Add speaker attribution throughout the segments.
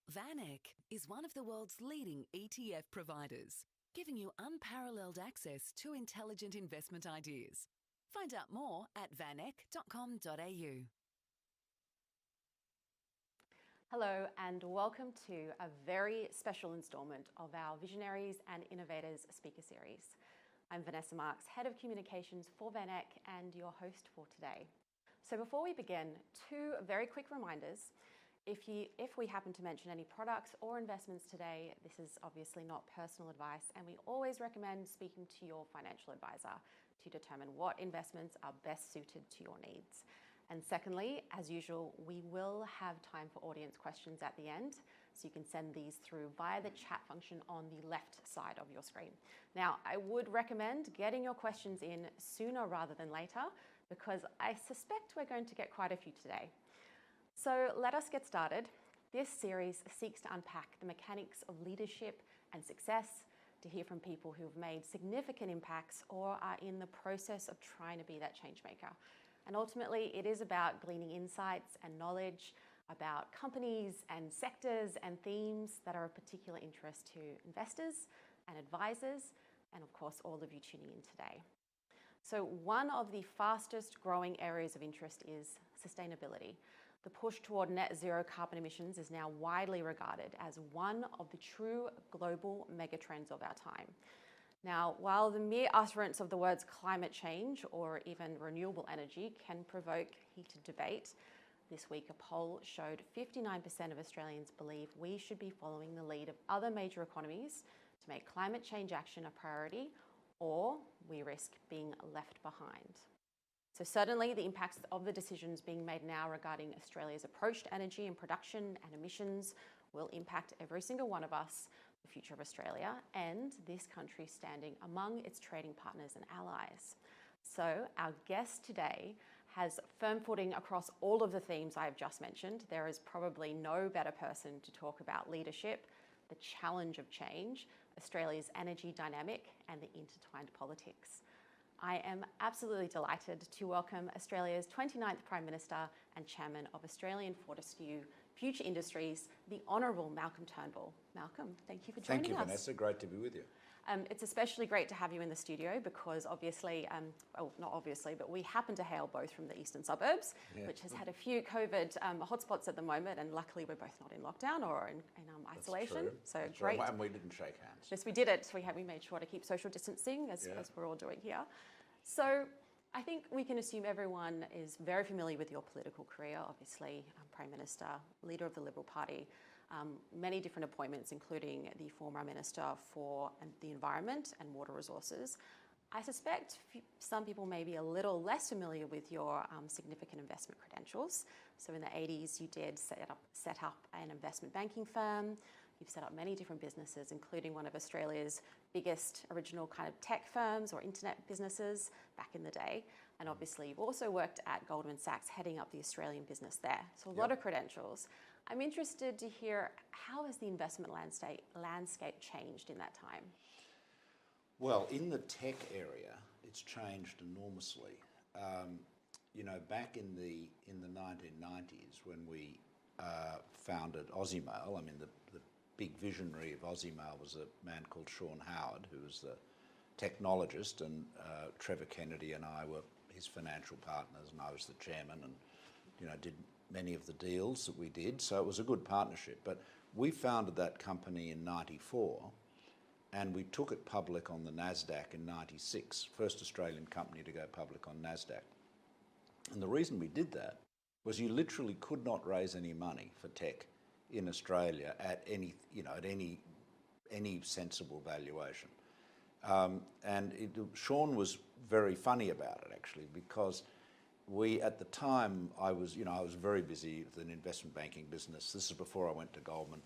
Speaker 1: VanEck is one of the world's leading ETF providers, giving you unparalleled access to intelligent investment ideas. Find out more at vaneck.com.au.
Speaker 2: Hello and welcome to a very special instalment of our Visionaries and Innovators speaker series. I'm Vanessa Marks, Head of Communications for VanEck and your host for today. So before we begin, two very quick reminders. If we happen to mention any products or investments today, this is obviously not personal advice, and we always recommend speaking to your financial advisor to determine what investments are best suited to your needs. And secondly, as usual, we will have time for audience questions at the end, so you can send these through via the chat function on the left side of your screen. Now, I would recommend getting your questions in sooner rather than later, because I suspect we're going to get quite a few today. So let us get started. This series seeks to unpack the mechanics of leadership and success, to hear from people who have made significant impacts or are in the process of trying to be that change maker. And ultimately, it is about gleaning insights and knowledge about companies and sectors and themes that are of particular interest to investors and advisors, and of course, all of you tuning in today. So one of the fastest growing areas of interest is sustainability. The push toward net zero carbon emissions is now widely regarded as one of the true global megatrends of our time. Now, while the mere utterance of the words climate change or even renewable energy can provoke heated debate, this week a poll showed 59% of Australians believe we should be following the lead of other major economies to make climate change action a priority, or we risk being left behind. So certainly the impacts of the decisions being made now regarding Australia's approach to energy and production and emissions will impact every single one of us, the future of Australia, and this country standing among its trading partners and allies. So our guest today has firm footing across all of the themes I have just mentioned. There is probably no better person to talk about leadership, the challenge of change, Australia's energy dynamic, and the intertwined politics. I am absolutely delighted to welcome Australia's 29th Prime Minister and Chairman of Australian Fortescue Future Industries, the Honourable Malcolm Turnbull. Malcolm, thank you for joining us.
Speaker 3: Thank you, Vanessa. Great to be with you.
Speaker 2: It's especially great to have you in the studio because obviously, well, not obviously, but we happen to hail both from the eastern suburbs, which has had a few COVID hotspots at the moment, and luckily we're both not in lockdown or in isolation.
Speaker 3: That's true.
Speaker 2: So
Speaker 3: That's
Speaker 2: great.
Speaker 3: Right. And we didn't shake hands.
Speaker 2: Yes, we did it. We made sure to keep social distancing as we're all doing here. So I think we can assume everyone is very familiar with your political career, obviously Prime Minister, leader of the Liberal Party, many different appointments, including the former Minister for the Environment and Water Resources. I suspect some people may be a little less familiar with your significant investment credentials. So in the 80s, you did set up an investment banking firm. You've set up many different businesses, including one of Australia's biggest original kind of tech firms or internet businesses back in the day. And obviously, you've also worked at Goldman Sachs, heading up the Australian business there. So a lot of credentials. I'm interested to hear, how has the investment landscape changed in that time?
Speaker 3: Well, in the tech area, it's changed enormously. Back in the 1990s, when we founded Aussie Mail, I mean, the big visionary of Aussie Mail was a man called Sean Howard, who was the technologist, and Trevor Kennedy and I were his financial partners, and I was the chairman, and did many of the deals that we did. So it was a good partnership. But we founded that company in '94, and we took it public on the NASDAQ in '96, first Australian company to go public on NASDAQ. And the reason we did that was you literally could not raise any money for tech in Australia at any sensible valuation. Sean was very funny about it, actually, because at the time, I was very busy with an investment banking business. This is before I went to Goldman.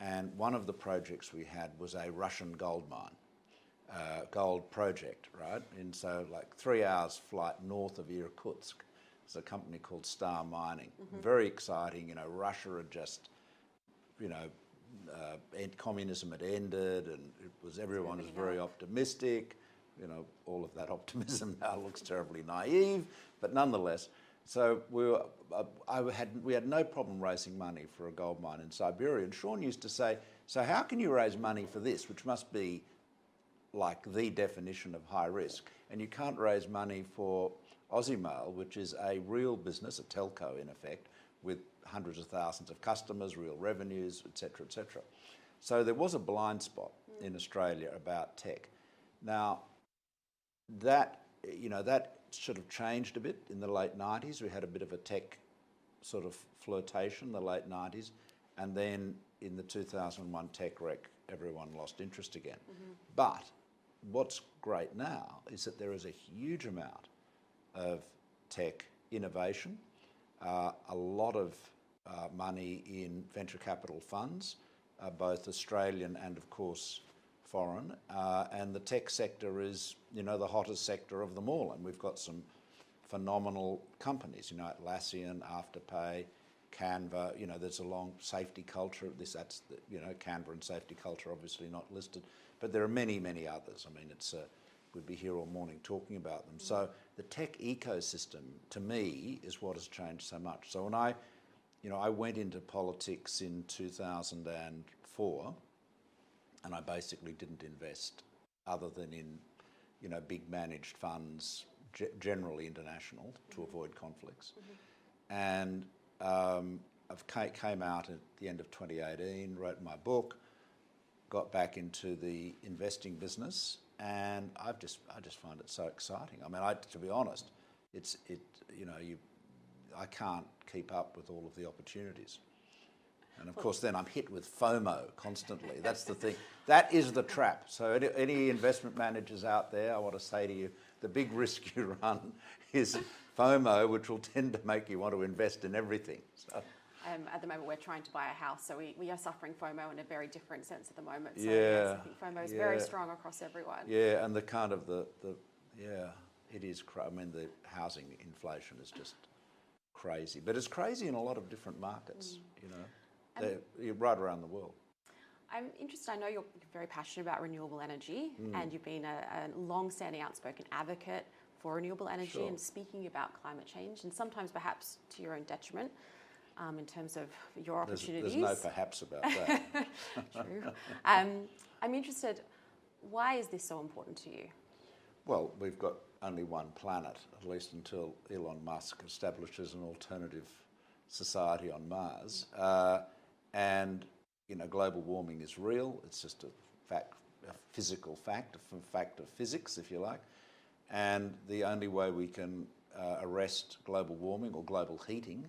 Speaker 3: And one of the projects we had was a Russian gold mine, gold project, right? And so 3 hours flight north of Irkutsk. There's a company called Star Mining. Mm-hmm. Very exciting. Russia had just, communism had ended, and everyone was very optimistic. All of that optimism now looks terribly naive, but nonetheless. So we had no problem raising money for a gold mine in Siberia. And Sean used to say, so how can you raise money for this, which must be like the definition of high risk? And you can't raise money for Aussie Mail, which is a real business, a telco in effect, with hundreds of thousands of customers, real revenues, et cetera, et cetera. So there was a blind spot in Australia about tech. Now, that sort of changed a bit in the late 90s. We had a bit of a tech sort of flirtation in the late 90s. And then in the 2001 tech wreck, everyone lost interest again. But what's great now is that there is a huge amount of tech innovation, a lot of money in venture capital funds, both Australian and, of course, foreign, and the tech sector is, the hottest sector of them all. And we've got some phenomenal companies, Atlassian, Afterpay, Canva. There's a long safety culture. Canva and safety culture obviously not listed, but there are many, many others. I mean, we'd be here all morning talking about them. So the tech ecosystem, to me, is what has changed so much. So when I went into politics in 2004, and I basically didn't invest other than in, big managed funds, generally international, to avoid conflicts. And I came out at the end of 2018, wrote my book, got back into the investing business, and I just find it so exciting. I mean, to be honest, I can't keep up with all of the opportunities. And of course, then I'm hit with FOMO constantly. That's the thing. That is the trap. So any investment managers out there, I want to say to you, the big risk you run is FOMO, which will tend to make you want to invest in everything. So.
Speaker 2: At the moment, we're trying to buy a house, so we are suffering FOMO in a very different sense at the moment. So
Speaker 3: yeah,
Speaker 2: yes, I think FOMO is very strong across everyone.
Speaker 3: Yeah, and the kind of it is. I mean, the housing inflation is just crazy, but it's crazy in a lot of different markets. They're right around the world.
Speaker 2: I'm interested. I know you're very passionate about renewable energy, and you've been a long-standing, outspoken advocate for renewable energy and speaking about climate change, and sometimes perhaps to your own detriment. In terms of your opportunities.
Speaker 3: There's no perhaps about that.
Speaker 2: True. I'm interested, why is this so important to you?
Speaker 3: Well, we've got only one planet, at least until Elon Musk establishes an alternative society on Mars. And, global warming is real. It's just a physical fact, a fact of physics, if you like. And the only way we can arrest global warming or global heating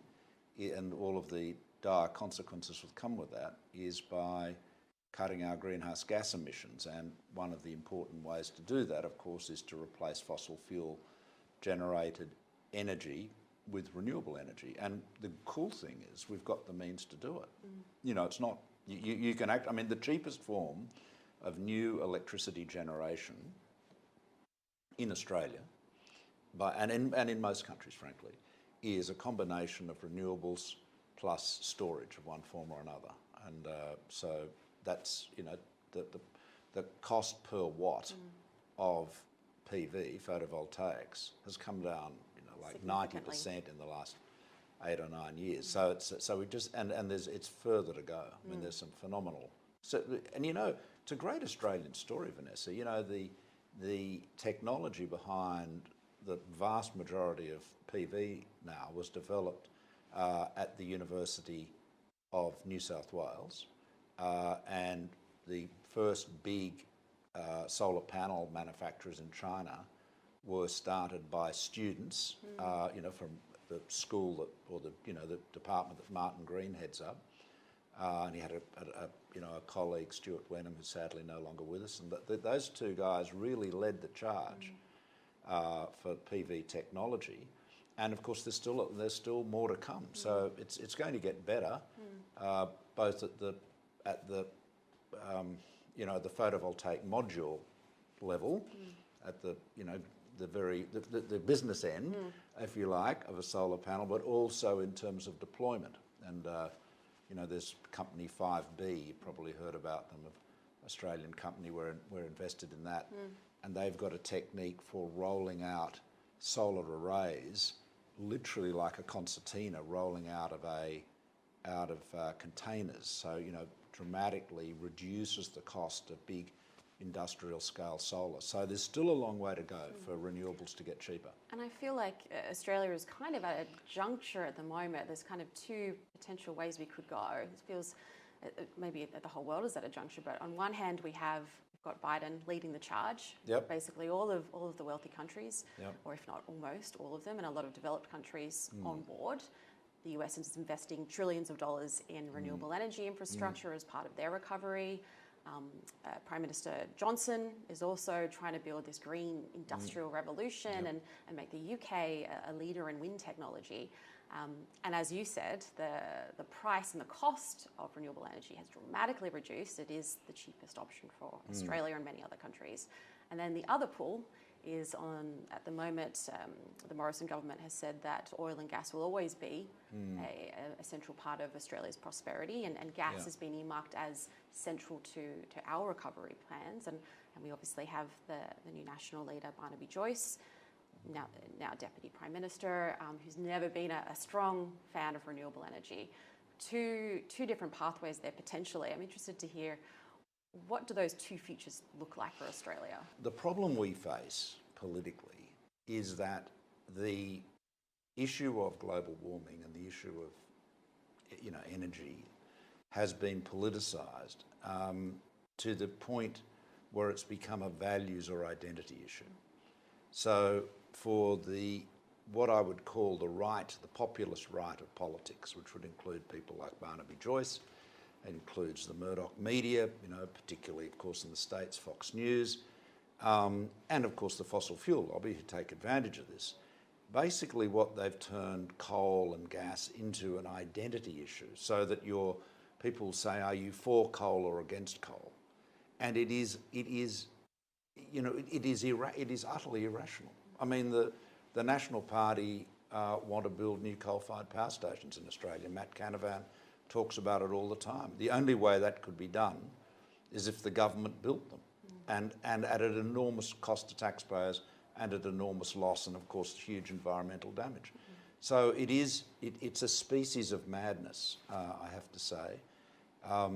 Speaker 3: and all of the dire consequences that come with that is by cutting our greenhouse gas emissions. And one of the important ways to do that, of course, is to replace fossil fuel generated energy with renewable energy. And the cool thing is we've got the means to do it. It's not, you can act, the cheapest form of new electricity generation in Australia, and in most countries, frankly, is a combination of renewables plus storage of one form or another. And so that's, the cost per watt of PV, photovoltaics, has come down, like 90% in the last 8 or 9 years. So we just, and it's further to go. I mean, there's some phenomenal, and it's a great Australian story, Vanessa. The technology behind the vast majority of PV now was developed at the University of New South Wales, and the first big solar panel manufacturers in China were started by students, from the school or the department that Martin Green heads up, and he had a colleague, Stuart Wenham, who's sadly no longer with us, and those two guys really led the charge for PV technology, and of course there's still more to come. So it's going to get better, both at the the photovoltaic module level, at the the business end, if you like, of a solar panel, but also in terms of deployment. And there's company 5B, you probably heard about them, an Australian company. We're invested in that, and they've got a technique for rolling out solar arrays literally like a concertina rolling out of containers. So, dramatically reduces the cost of big industrial scale solar. So there's still a long way to go for renewables to get cheaper.
Speaker 2: And I feel like Australia is kind of at a juncture at the moment. There's kind of two potential ways we could go. It feels maybe the whole world is at a juncture, but on one hand we've got Biden leading the charge.
Speaker 3: Yep.
Speaker 2: Basically all of the wealthy countries,
Speaker 3: Yep.
Speaker 2: or if not almost all of them, and a lot of developed countries on board. The US is investing trillions of dollars in renewable energy infrastructure as part of their recovery. Prime Minister Johnson is also trying to build this green industrial revolution and make the UK a leader in wind technology. And as you said, the price and the cost of renewable energy has dramatically reduced. It is the cheapest option for Australia and many other countries. And then the other pool is at the moment, the Morrison government has said that oil and gas will always be a central part of Australia's prosperity, and gas has been earmarked as central to our recovery plans. And we obviously have the new national leader, Barnaby Joyce, now Deputy Prime Minister, who's never been a strong fan of renewable energy. Two different pathways there potentially. I'm interested to hear, what do those two futures look like for Australia?
Speaker 3: The problem we face politically is that the issue of global warming and the issue of energy has been politicised to the point where it's become a values or identity issue. So for what I would call the populist right of politics, which would include people like Barnaby Joyce, it includes the Murdoch media, particularly, of course, in the States, Fox News, and, of course, the fossil fuel lobby who take advantage of this. Basically, what they've turned coal and gas into an identity issue, so that people say, are you for coal or against coal? And it is utterly irrational. I mean, the National Party want to build new coal-fired power stations in Australia. Matt Canavan talks about it all the time. The only way that could be done is if the government built them, and at an enormous cost to taxpayers and at enormous loss and, of course, huge environmental damage. So it's a species of madness, I have to say. I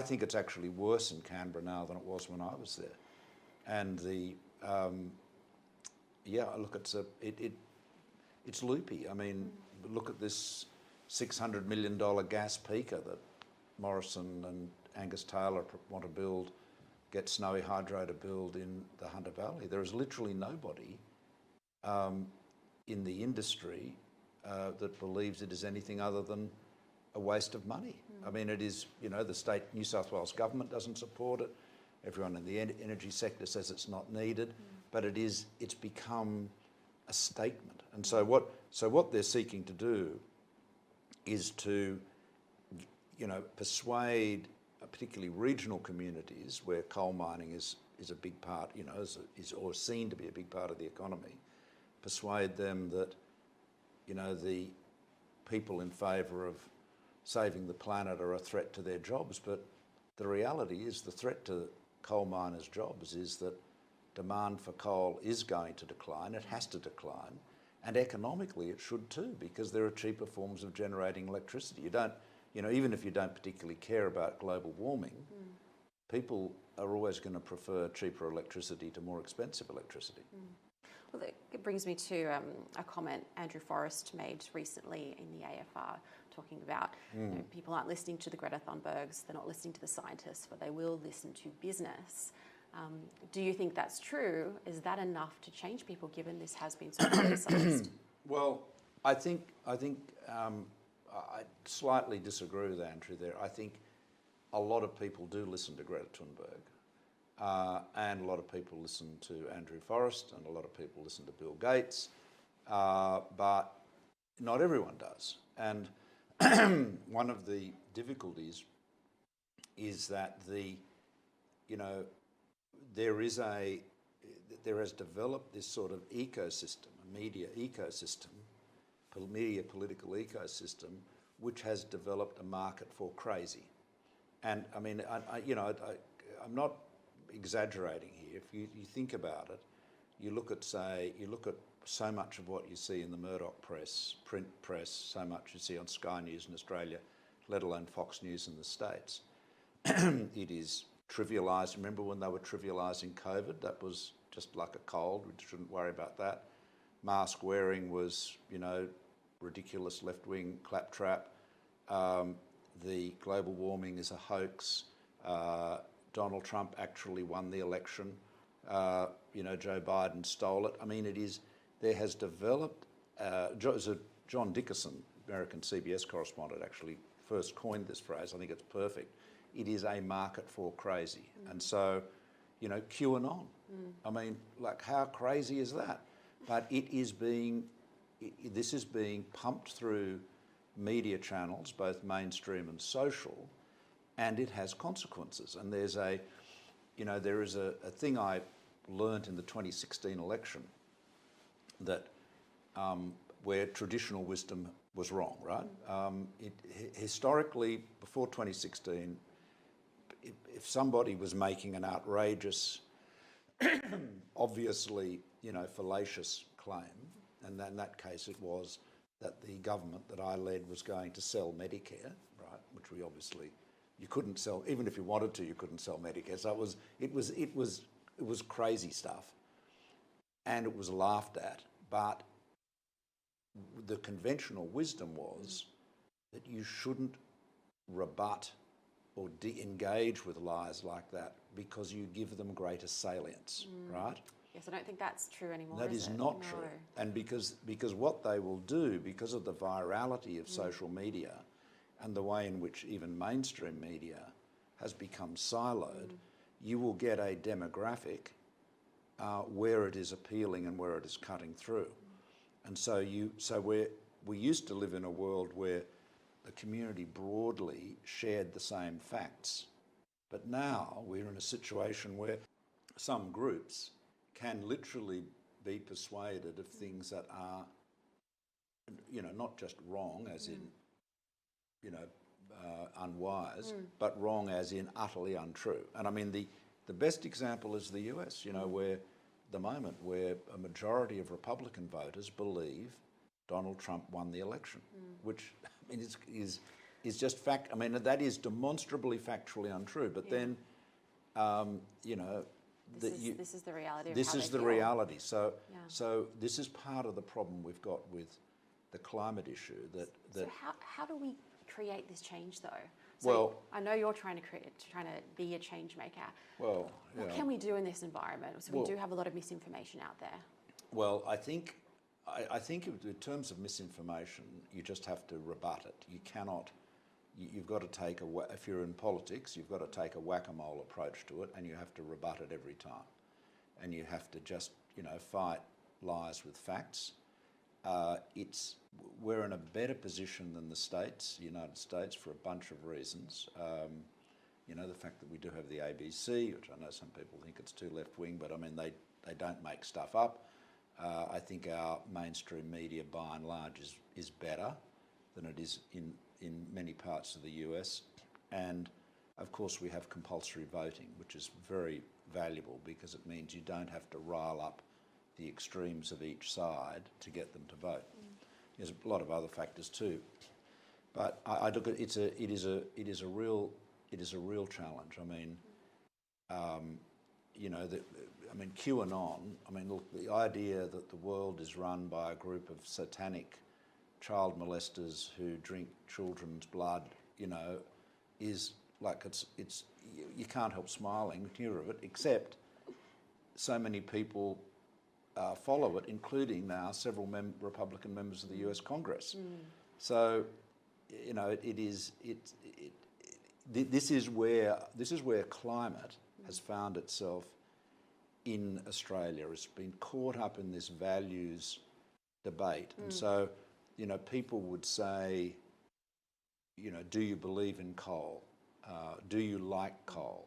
Speaker 3: think it's actually worse in Canberra now than it was when I was there. And it's loopy. I mean, look at this $600 million gas peaker that Morrison and Angus Taylor want to get Snowy Hydro to build in the Hunter Valley. There is literally nobody in the industry that believes it is anything other than a waste of money. I mean, it is, the state New South Wales government doesn't support it. Everyone in the energy sector says it's not needed, but it's become a statement. And so what they're seeking to do is to, persuade particularly regional communities where coal mining is a big part, or seen to be a big part of the economy, persuade them that, the people in favour of saving the planet are a threat to their jobs. But the reality is the threat to coal miners' jobs is that demand for coal is going to decline. It has to decline. And economically it should too, because there are cheaper forms of generating electricity. You don't, even if you don't particularly care about global warming, people are always going to prefer cheaper electricity to more expensive electricity.
Speaker 2: Well, it brings me to a comment Andrew Forrest made recently in the AFR, talking about people aren't listening to the Greta Thunbergs, they're not listening to the scientists, but they will listen to business. Do you think that's true? Is that enough to change people, given this has been so politicised?
Speaker 3: Well, I think I slightly disagree with Andrew there. I think a lot of people do listen to Greta Thunberg, and a lot of people listen to Andrew Forrest, and a lot of people listen to Bill Gates, but not everyone does. And one of the difficulties is that there has developed this sort of ecosystem, a media ecosystem, media political ecosystem, which has developed a market for crazy. And I mean, I'm not exaggerating here. If you think about it, you look at so much of what you see in the Murdoch press, print press, so much you see on Sky News in Australia, let alone Fox News in the States, it is trivialised. Remember when they were trivialising COVID? That was just like a cold. We shouldn't worry about that. Mask wearing was, ridiculous left-wing claptrap. The global warming is a hoax. Donald Trump actually won the election. Joe Biden stole it. I mean, there has developed, John Dickerson, American CBS correspondent, actually first coined this phrase. I think it's perfect. It is a market for crazy. And so, QAnon. I mean, like, how crazy is that? But this is being pumped through media channels, both mainstream and social, and it has consequences. And there is a thing I learnt in the 2016 election that where traditional wisdom was wrong, right? Historically, before 2016, if somebody was making an outrageous, obviously, fallacious claim, and in that case it was that the government that I led was going to sell Medicare, right? Which you couldn't sell, even if you wanted to, you couldn't sell Medicare. So it was crazy stuff, and it was laughed at. But the conventional wisdom was that you shouldn't rebut or de-engage with lies like that because you give them greater salience, right?
Speaker 2: Yes, I don't think that's true anymore.
Speaker 3: That is not true. And because what they will do, because of the virality of social media and the way in which even mainstream media has become siloed, you will get a demographic where it is appealing and where it is cutting through. And so we used to live in a world where the community broadly shared the same facts. But now we're in a situation where some groups can literally be persuaded of things that are, not just wrong as in, unwise, but wrong as in utterly untrue. And I mean, the best example is the US, where the moment where a majority of Republican voters believe Donald Trump won the election, which I mean is just fact. I mean, that is demonstrably factually untrue. But then,
Speaker 2: this is the reality.
Speaker 3: This is the reality. So this is part of the problem we've got with the climate issue.
Speaker 2: So how do we create this change, though? So
Speaker 3: well,
Speaker 2: I know you're trying to be a change maker.
Speaker 3: Well,
Speaker 2: what can we do in this environment? So we do have a lot of misinformation out there.
Speaker 3: Well, I think in terms of misinformation, you just have to rebut it. You cannot. You've got to take if you're in politics, you've got to take a whack-a-mole approach to it, and you have to rebut it every time. And you have to just, fight lies with facts. We're in a better position than the United States, for a bunch of reasons. The fact that we do have the ABC, which I know some people think it's too left-wing, but I mean, they don't make stuff up. I think our mainstream media, by and large, is better than it is in many parts of the US. And of course we have compulsory voting, which is very valuable because it means you don't have to rile up the extremes of each side to get them to vote. There's a lot of other factors too, but I look at it is a real challenge. I mean, QAnon. I mean, look, the idea that the world is run by a group of satanic child molesters who drink children's blood, is like it's you can't help smiling when you hear of it, except so many people follow it, including now several Republican members of the US Congress. So, this is where climate has found itself in Australia. It's been caught up in this values debate, and so. People would say, do you believe in coal? Do you like coal?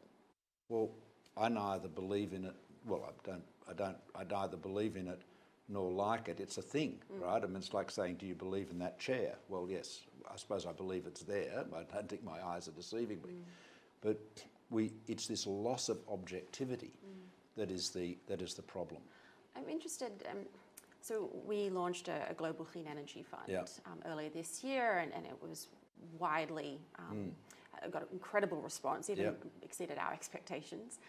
Speaker 3: Well, I neither believe in it. Well, I neither believe in it nor like it. It's a thing, right? I mean, it's like saying, do you believe in that chair? Well, yes, I suppose I believe it's there. I don't think my eyes are deceiving me. But it's this loss of objectivity that is the problem.
Speaker 2: I'm interested. So we launched a global clean energy fund earlier this year, and it was widely got an incredible response, even exceeded our expectations.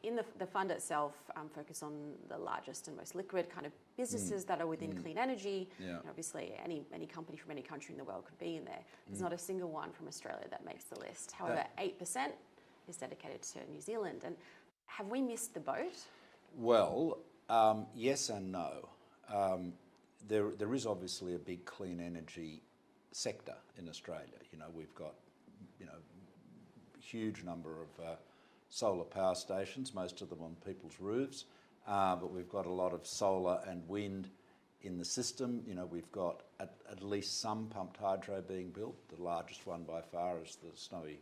Speaker 2: In the fund itself, focus on the largest and most liquid kind of businesses that are within clean energy. And obviously, any company from any country in the world could be in there. There's not a single one from Australia that makes the list. However, 8% is dedicated to New Zealand. And have we missed the boat?
Speaker 3: Well, yes and no. There is obviously a big clean energy sector in Australia. We've got, huge number of solar power stations, most of them on people's roofs, but we've got a lot of solar and wind in the system. We've got at least some pumped hydro being built. The largest one by far is the Snowy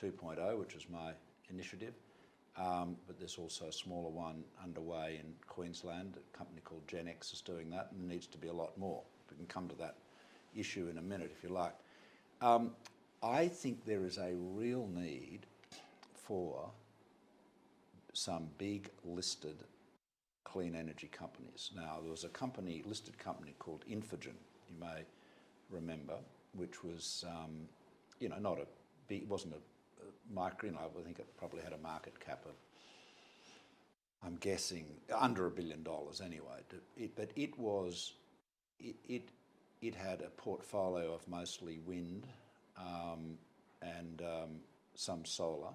Speaker 3: 2.0, which is my initiative. But there's also a smaller one underway in Queensland. A company called GenX is doing that, and there needs to be a lot more. We can come to that issue in a minute if you like. I think there is a real need for some big listed clean energy companies. Now, there was a listed company called Infigen, you may remember, which was, not a big, it wasn't a micro, I think it probably had a market cap of, I'm guessing, under $1 billion anyway. But it had a portfolio of mostly wind and some solar,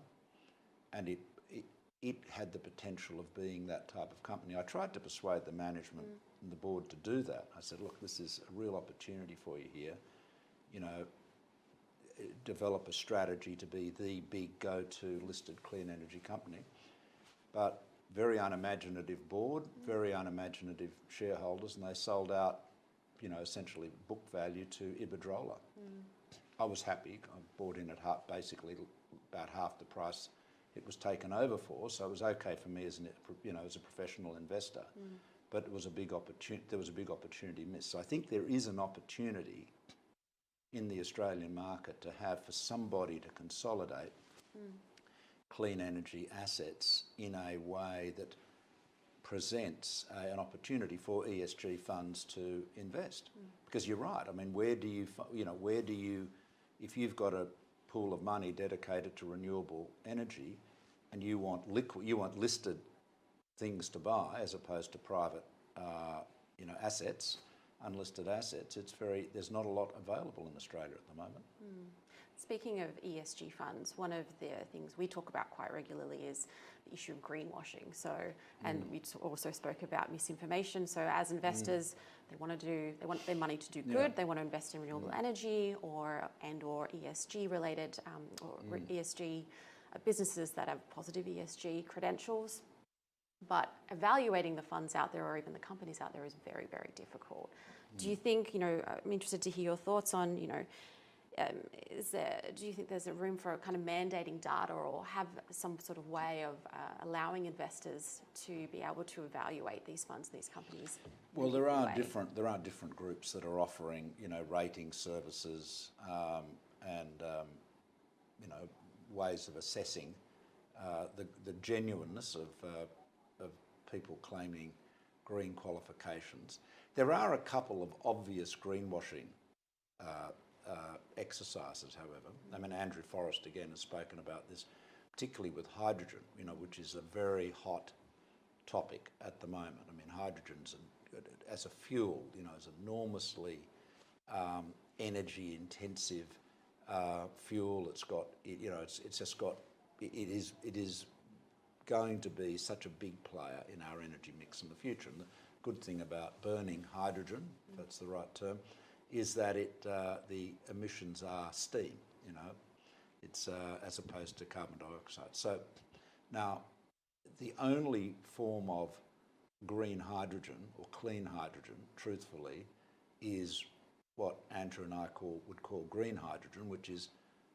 Speaker 3: and it had the potential of being that type of company. I tried to persuade the management and the board to do that. I said, look, this is a real opportunity for you here. Develop a strategy to be the big go-to listed clean energy company. But very unimaginative board, very unimaginative shareholders, and they sold out, essentially book value to Iberdrola. I was happy. I bought in at basically about half the price it was taken over for, so it was okay for me as a professional investor. But it was a big opportunity. There was a big opportunity missed. So I think there is an opportunity in the Australian market to have for somebody to consolidate clean energy assets in a way that presents an opportunity for ESG funds to invest. Because you're right. I mean, where do you, if you've got a pool of money dedicated to renewable energy, and you want listed things to buy as opposed to private, assets, unlisted assets. There's not a lot available in Australia at the moment.
Speaker 2: Speaking of ESG funds, one of the things we talk about quite regularly is the issue of greenwashing. So, and we also spoke about misinformation. So, as investors, they want their money to do good. They want to invest in renewable energy or ESG related ESG businesses that have positive ESG credentials. But evaluating the funds out there or even the companies out there is very, very difficult. Do you think, I'm interested to hear your thoughts on, do you think there's a room for kind of mandating data or have some sort of way of allowing investors to be able to evaluate these funds, these companies?
Speaker 3: Well, there are different groups that are offering, rating services and ways of assessing the genuineness of people claiming green qualifications. There are a couple of obvious greenwashing exercises, however. I mean, Andrew Forrest again has spoken about this, particularly with hydrogen, which is a very hot topic at the moment. I mean, hydrogen's as a fuel, is enormously energy intensive fuel. It's got, it is going to be such a big player in our energy mix in the future. And the good thing about burning hydrogen, if that's the right term, is that the emissions are steam, it's as opposed to carbon dioxide. So now the only form of green hydrogen or clean hydrogen, truthfully, is what Andrew and I would call green hydrogen, which is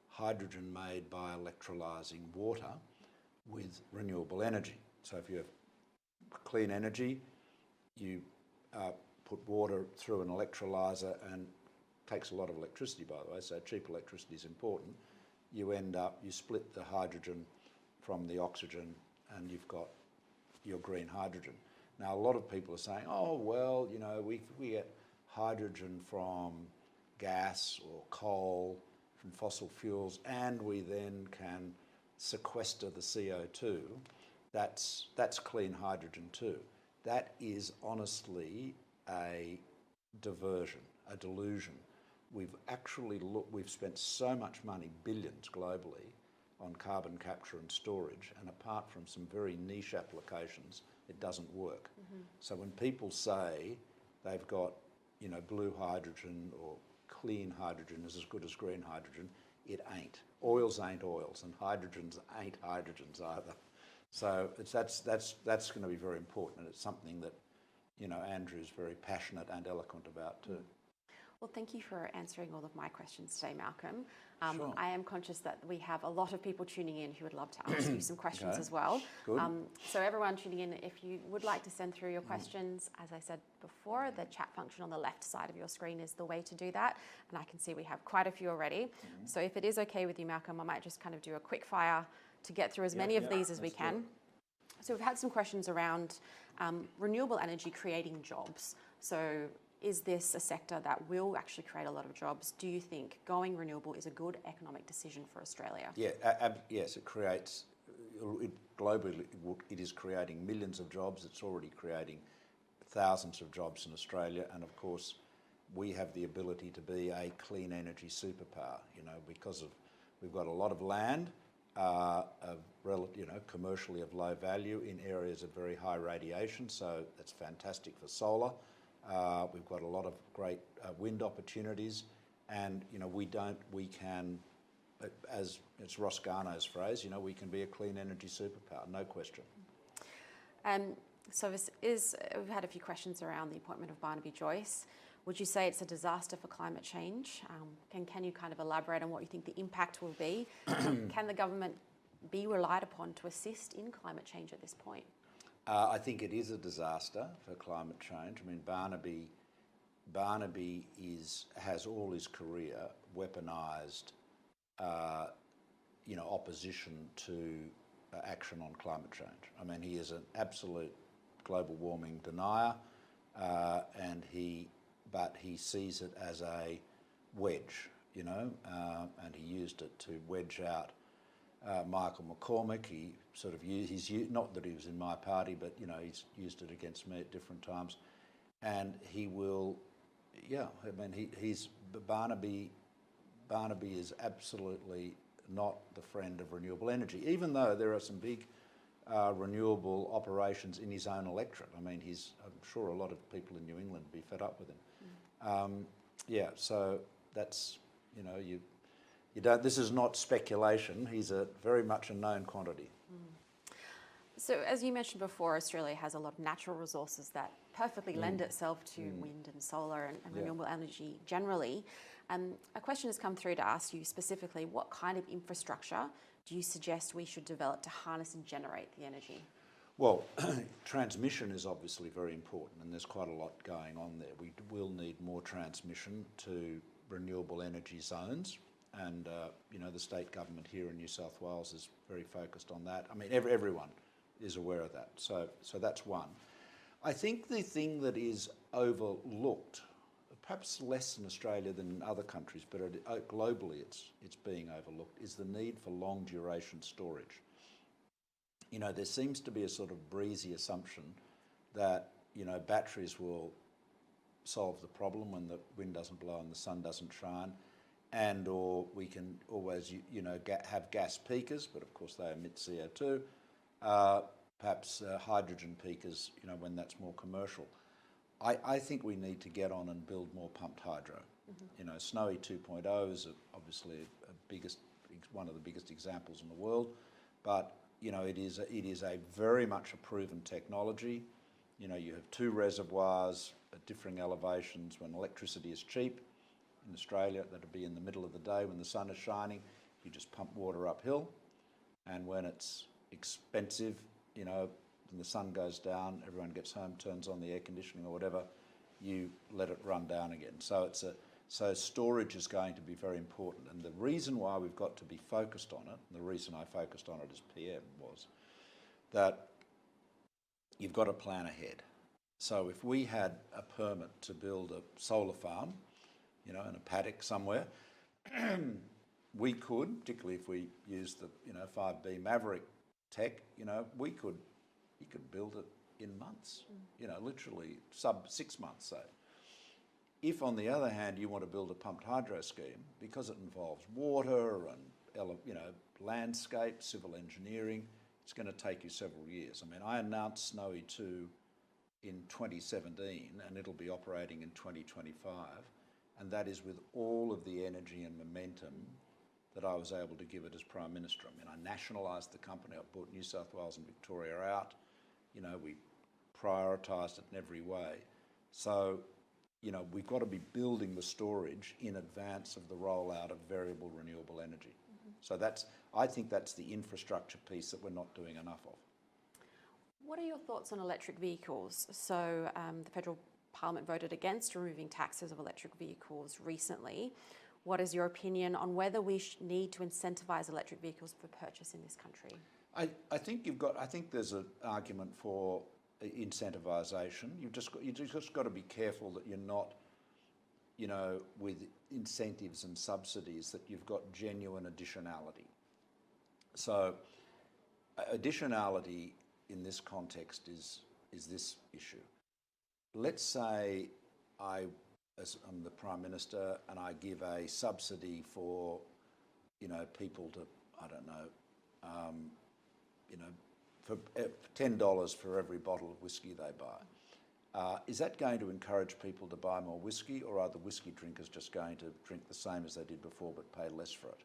Speaker 3: hydrogen made by electrolysing water with renewable energy. So if you have clean energy, you put water through an electrolyser, and it takes a lot of electricity, by the way, so cheap electricity is important. You split the hydrogen from the oxygen and you've got your green hydrogen. Now, a lot of people are saying, oh, well, you know, we get hydrogen from gas or coal, from fossil fuels, and we then can sequester the CO2. That's clean hydrogen too. That is honestly a diversion, a delusion. We've spent so much money, billions globally, on carbon capture and storage, and apart from some very niche applications, it doesn't work. So when people say they've got, you know, blue hydrogen or clean hydrogen is as good as green hydrogen, it ain't. Oils ain't oils, and hydrogens ain't hydrogens either. So that's going to be very important, and it's something that, you know, Andrew's very passionate and eloquent about too.
Speaker 2: Well, thank you for answering all of my questions today, Malcolm.
Speaker 3: Sure.
Speaker 2: I am conscious that we have a lot of people tuning in who would love to ask you some questions
Speaker 3: Okay.
Speaker 2: as well.
Speaker 3: Good.
Speaker 2: So everyone tuning in, if you would like to send through your questions, as I said before, the chat function on the left side of your screen is the way to do that. And I can see we have quite a few already. So if it is okay with you, Malcolm, I might just kind of do a quick fire to get through as many of these as we can. So we've had some questions around renewable energy creating jobs. So is this a sector that will actually create a lot of jobs? Do you think going renewable is a good economic decision for Australia?
Speaker 3: Yeah, yes, it creates, globally, it is creating millions of jobs. It's already creating thousands of jobs in Australia. And of course, we have the ability to be a clean energy superpower, you know, because we've got a lot of land, commercially of low value in areas of very high radiation. So that's fantastic for solar. We've got a lot of great wind opportunities, and you know we can, as it's Ross Garnaut's phrase, you know, we can be a clean energy superpower, no question.
Speaker 2: So we've had a few questions around the appointment of Barnaby Joyce. Would you say it's a disaster for climate change? Can you kind of elaborate on what you think the impact will be? Can the government be relied upon to assist in climate change at this point?
Speaker 3: I think it is a disaster for climate change. I mean, Barnaby has all his career weaponised, opposition to action on climate change. I mean, he is an absolute global warming denier, but he sees it as a wedge, you know, and he used it to wedge out Michael McCormack. He sort of not that he was in my party, but you know, he's used it against me at different times, and he will, I mean, Barnaby is absolutely not the friend of renewable energy, even though there are some big renewable operations in his own electorate. I mean, I'm sure a lot of people in New England would be fed up with him. So that's, you know, you don't. This is not speculation. He's very much a known quantity.
Speaker 2: So as you mentioned before, Australia has a lot of natural resources that perfectly lend itself to wind and solar and renewable energy generally. A question has come through to ask you specifically, what kind of infrastructure do you suggest we should develop to harness and generate the energy?
Speaker 3: Well, transmission is obviously very important, and there's quite a lot going on there. We will need more transmission to renewable energy zones. And, the state government here in New South Wales is very focused on that. I mean, everyone is aware of that. So that's one. I think the thing that is overlooked, perhaps less in Australia than in other countries, but globally it's being overlooked, is the need for long duration storage. You know, there seems to be a sort of breezy assumption that, you know, batteries will solve the problem when the wind doesn't blow and the sun doesn't shine. Or we can always, have gas peakers, but of course they emit CO2. Perhaps hydrogen peakers, you know, when that's more commercial. I think we need to get on and build more pumped hydro. You know, Snowy 2.0 is obviously one of the biggest examples in the world, but you know, it is a very much a proven technology. You know, you have two reservoirs at differing elevations when electricity is cheap. In Australia, that'd be in the middle of the day when the sun is shining. You just pump water uphill, and when it's expensive, you know, when the sun goes down, everyone gets home, turns on the air conditioning or whatever, you let it run down again. So so storage is going to be very important, and the reason why we've got to be focused on it, and the reason I focused on it as PM was that you've got to plan ahead. So if we had a permit to build a solar farm, in a paddock somewhere, we could, particularly if we use the 5B Maverick tech, you could build it in months, literally sub 6 months, say. If, on the other hand, you want to build a pumped hydro scheme, because it involves water and landscape, civil engineering, it's going to take you several years. I mean, I announced Snowy 2 in 2017, and it'll be operating in 2025, and that is with all of the energy and momentum that I was able to give it as Prime Minister. I mean, I nationalised the company, I brought New South Wales and Victoria out, we prioritised it in every way. So, we've got to be building the storage in advance of the rollout of variable renewable energy. So I think that's the infrastructure piece that we're not doing enough of.
Speaker 2: What are your thoughts on electric vehicles? So the Federal Parliament voted against removing taxes of electric vehicles recently. What is your opinion on whether we need to incentivise electric vehicles for purchase in this country?
Speaker 3: I think there's an argument for incentivisation. You've just got to be careful that you're not, with incentives and subsidies, that you've got genuine additionality. So additionality in this context is this issue. Let's say I'm the Prime Minister and I give a subsidy for, people to, for $10 for every bottle of whiskey they buy. Is that going to encourage people to buy more whiskey, or are the whiskey drinkers just going to drink the same as they did before but pay less for it?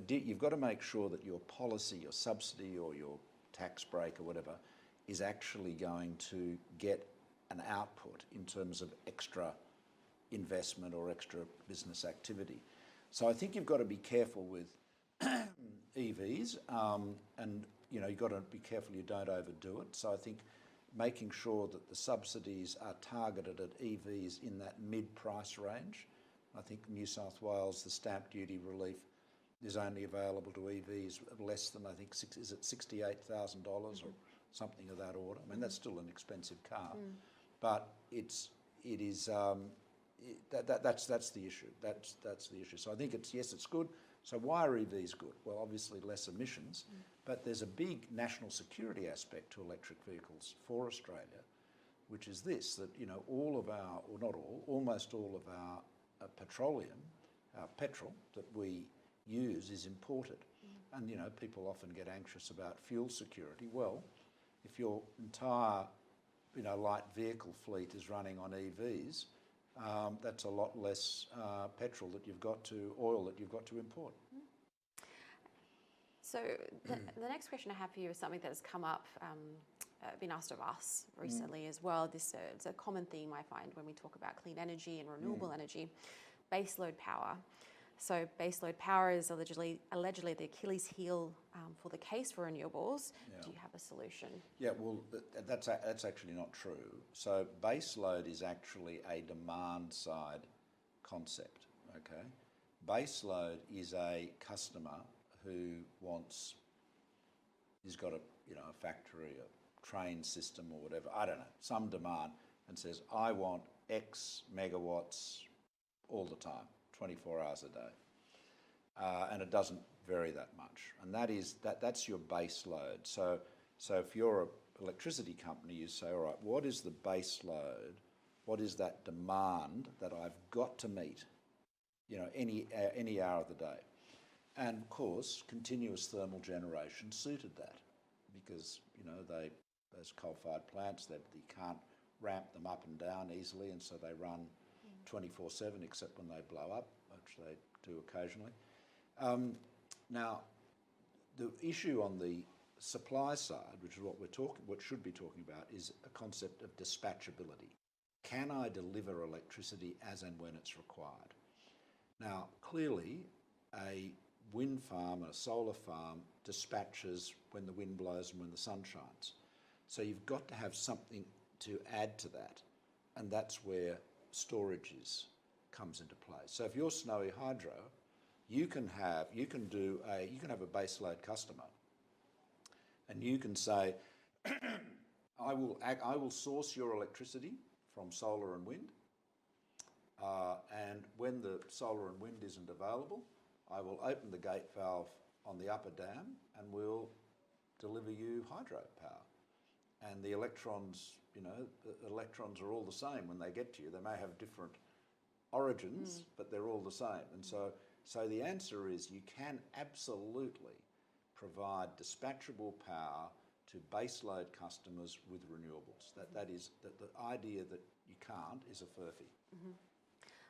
Speaker 3: You've got to make sure that your policy, your subsidy or your tax break or whatever is actually going to get an output in terms of extra investment or extra business activity. So I think you've got to be careful with EVs, and you've got to be careful you don't overdo it. So I think making sure that the subsidies are targeted at EVs in that mid-price range. I think New South Wales, the stamp duty relief is only available to EVs of less than, I think, is it $68,000 or something of that order. I mean, that's still an expensive car, but that's the issue. That's the issue. So I think it's good. So why are EVs good? Well, obviously less emissions, but there's a big national security aspect to electric vehicles for Australia, which is this, that, all of our, or not all, almost all of our petroleum, our petrol that we use is imported. And, people often get anxious about fuel security. Well, if your entire, light vehicle fleet is running on EVs, that's a lot less oil that you've got to import.
Speaker 2: So the next question I have for you is something that has come up, been asked of us recently as well. It's a common theme I find when we talk about clean energy and renewable energy, baseload power. So baseload power is allegedly the Achilles heel for the case for renewables. Yeah. Do you have a solution?
Speaker 3: Yeah, well, that's actually not true. So baseload is actually a demand side concept, okay? Baseload is a customer who he's got a factory, a train system or whatever, I don't know, some demand, and says, I want X megawatts all the time, 24 hours a day. And it doesn't vary that much. And that's your base load. So if you're an electricity company, you say, all right, what is the base load? What is that demand that I've got to meet, any hour of the day? And of course, continuous thermal generation suited that, because, those coal-fired plants, you can't ramp them up and down easily, and so they run 24/7, except when they blow up, which they do occasionally. Now, the issue on the supply side, which is what should be talking about, is a concept of dispatchability. Can I deliver electricity as and when it's required? Now, clearly, a wind farm and a solar farm dispatches when the wind blows and when the sun shines. So you've got to have something to add to that, and that's where storage comes into play. So if you're Snowy Hydro, you can have a baseload customer, and you can say, I will source your electricity from solar and wind, and when the solar and wind isn't available, I will open the gate valve on the upper dam and we'll deliver you hydropower. And the electrons, the electrons are all the same when they get to you. They may have different origins, but they're all the same. And so the answer is you can absolutely provide dispatchable power to baseload customers with renewables. That is the idea that you can't is a furphy.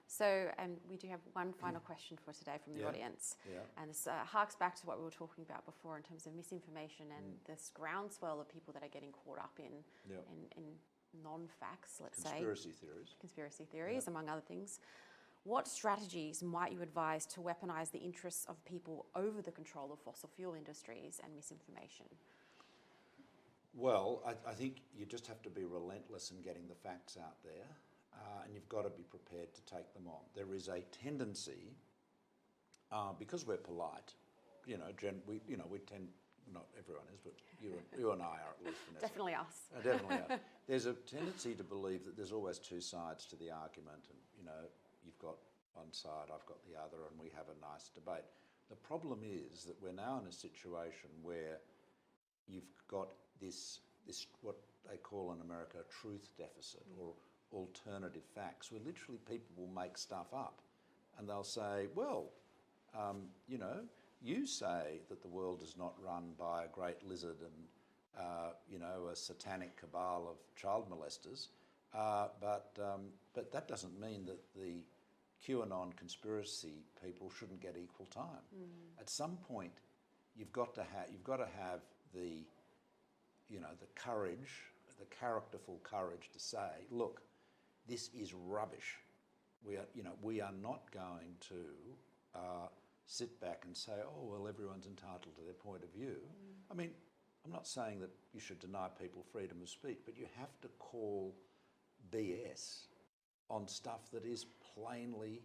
Speaker 2: So, and we do have one final question for today from the audience. And this harks back to what we were talking about before in terms of misinformation and this groundswell of people that are getting caught up in non-facts, let's say. Conspiracy theories, among other things. What strategies might you advise to weaponise the interests of people over the control of fossil fuel industries and misinformation?
Speaker 3: Well, I think you just have to be relentless in getting the facts out there. And you've got to be prepared to take them on. There is a tendency, because we're polite, we tend, not everyone is, but you and I are at least. Vanessa.
Speaker 2: Definitely us.
Speaker 3: Definitely us. There's a tendency to believe that there's always two sides to the argument, and you've got one side, I've got the other, and we have a nice debate. The problem is that we're now in a situation where you've got this what they call in America a truth deficit, or alternative facts, where literally people will make stuff up and they'll say, well, you say that the world is not run by a great lizard and, a satanic cabal of child molesters, but that doesn't mean that the QAnon conspiracy people shouldn't get equal time. At some point, you've got to have the courage, the characterful courage to say, look, this is rubbish. We are not going to sit back and say, oh, well, everyone's entitled to their point of view. I mean, I'm not saying that you should deny people freedom of speech, but you have to call BS on stuff that is plainly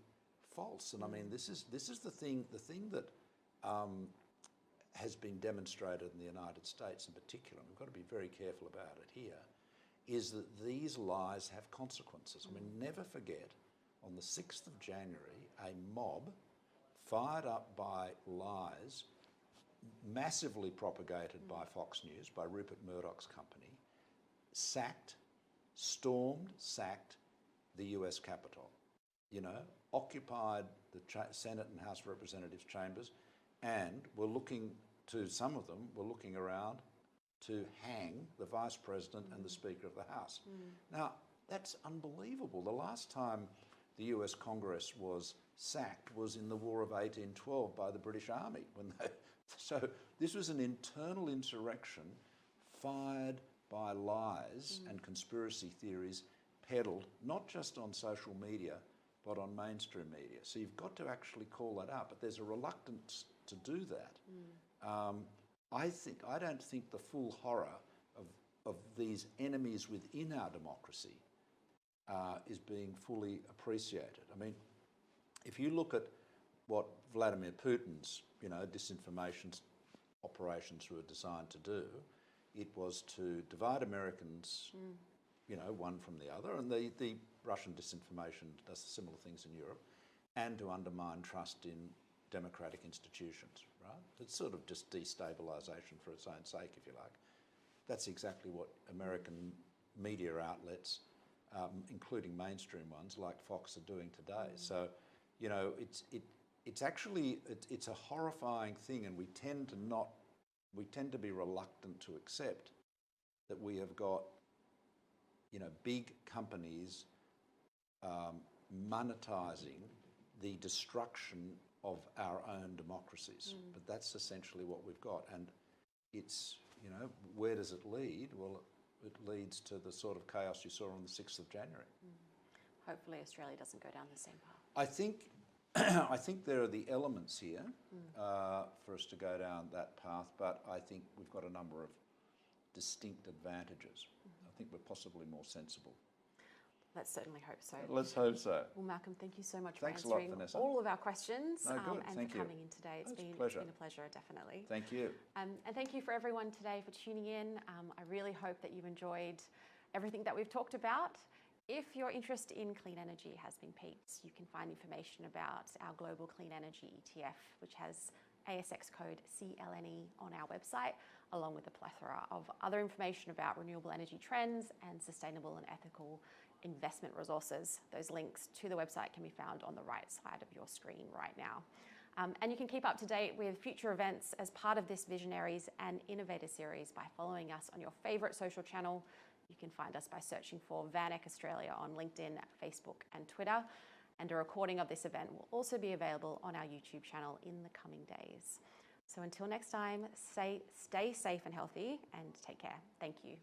Speaker 3: false. And I mean, this is the thing that has been demonstrated in the United States in particular, and we've got to be very careful about it here, is that these lies have consequences. I mean, never forget, on the 6th of January, a mob fired up by lies, massively propagated by Fox News, by Rupert Murdoch's company, sacked the US Capitol, occupied the Senate and House of Representatives chambers, and some of them were looking around to hang the Vice President and the Speaker of the House. Now, that's unbelievable. The last time the US Congress was sacked was in the War of 1812 by the British Army. So this was an internal insurrection fired by lies and conspiracy theories peddled not just on social media, but on mainstream media. So you've got to actually call that out, but there's a reluctance to do that. I don't think the full horror of these enemies within our democracy is being fully appreciated. I mean, if you look at what Vladimir Putin's, disinformation operations were designed to do, it was to divide Americans, one from the other, and the Russian disinformation does similar things in Europe, and to undermine trust in democratic institutions, right? It's sort of just destabilisation for its own sake, if you like. That's exactly what American media outlets, including mainstream ones like Fox, are doing today. So, it's a horrifying thing, and we tend to be reluctant to accept that we have got, big companies monetising the destruction of our own democracies. But that's essentially what we've got. And it's, where does it lead? Well, it leads to the sort of chaos you saw on the 6th of January.
Speaker 2: Hopefully Australia doesn't go down the same path.
Speaker 3: I think there are the elements here for us to go down that path, but I think we've got a number of distinct advantages. I think we're possibly more sensible.
Speaker 2: Let's certainly hope so.
Speaker 4: Let's hope so.
Speaker 2: Well, Malcolm, thank you so much
Speaker 4: Thanks
Speaker 2: for
Speaker 4: a lot,
Speaker 2: answering
Speaker 4: Vanessa.
Speaker 2: all of our questions
Speaker 4: No, good.
Speaker 2: and
Speaker 4: Thank
Speaker 2: for
Speaker 4: you.
Speaker 2: coming in today. It's been a pleasure, definitely.
Speaker 4: Thank you.
Speaker 2: And thank you for everyone today for tuning in. I really hope that you've enjoyed everything that we've talked about. If your interest in clean energy has been piqued, you can find information about our global clean energy ETF, which has ASX code CLNE on our website, along with a plethora of other information about renewable energy trends and sustainable and ethical investment resources. Those links to the website can be found on the right side of your screen right now. And you can keep up to date with future events as part of this Visionaries and Innovators series by following us on your favourite social channel. You can find us by searching for VanEck Australia on LinkedIn, Facebook and Twitter. And a recording of this event will also be available on our YouTube channel in the coming days. So until next time, stay safe and healthy and take care. Thank you.